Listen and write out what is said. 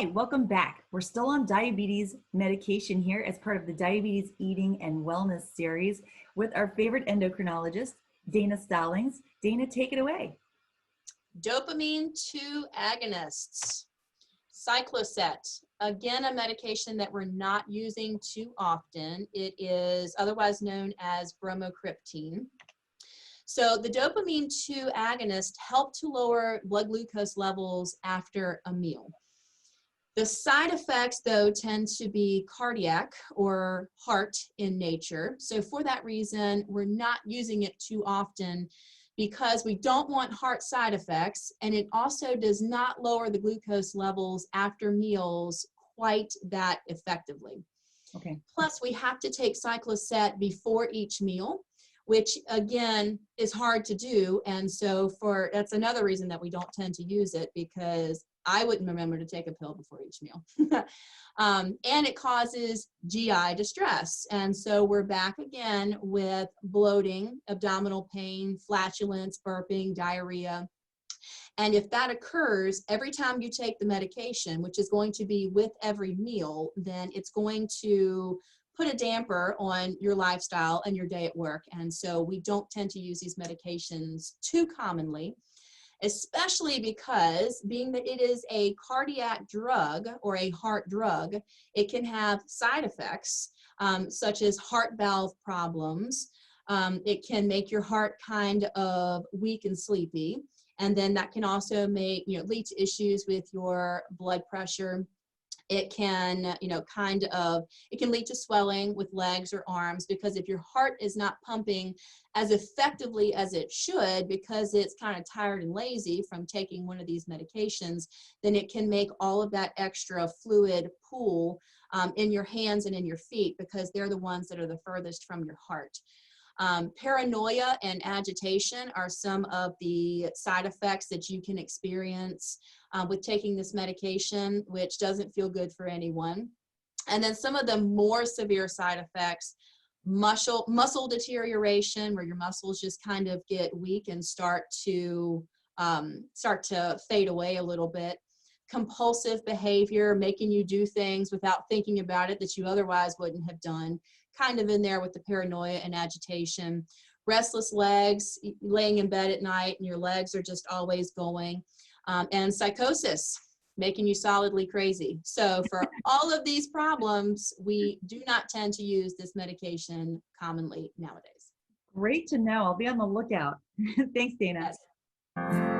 right, welcome back. We're still on diabetes medication here as part of the Diabetes Eating and Wellness series with our favorite endocrinologist, Dana Stallings. Dana, take it away. Dopamine 2 agonists. Cycloset, again, a medication that we're not using too often. It is otherwise known as bromocriptine. So the dopamine 2 agonists help to lower blood glucose levels after a meal. The side effects, though, tend to be cardiac or heart in nature. So for that reason, we're not using it too often because we don't want heart side effects, and it also does not lower the glucose levels after meals quite that effectively. Okay. Plus, we have to take Cycloset before each meal, which again is hard to do, and so that's another reason that we don't tend to use it, because I wouldn't remember to take a pill before each meal. And it causes GI distress. And so we're back again with bloating, abdominal pain, flatulence, burping, diarrhea. And if that occurs every time you take the medication, which is going to be with every meal, then it's going to put a damper on your lifestyle and your day at work. And so we don't tend to use these medications too commonly, especially because, being that it is a cardiac drug or a heart drug, it can have side effects such as heart valve problems. It can make your heart kind of weak and sleepy, and then that can also lead to issues with your blood pressure. It can, it can lead to swelling with legs or arms, because if your heart is not pumping as effectively as it should, because it's kind of tired and lazy from taking one of these medications, then it can make all of that extra fluid pool in your hands and in your feet, because they're the ones that are the furthest from your heart. Paranoia and agitation are some of the side effects that you can experience with taking this medication, which doesn't feel good for anyone. And then some of the more severe side effects: muscle deterioration, where your muscles just kind of get weak and start to fade away a little bit. Compulsive behavior, making you do things without thinking about it that you otherwise wouldn't have done, kind of in there with the paranoia and agitation. Restless legs, laying in bed at night and your legs are just always going. And psychosis, making you solidly crazy. So for all of these problems, we do not tend to use this medication commonly nowadays. Great to know. I'll be on the lookout. Thanks, Dana. Yes.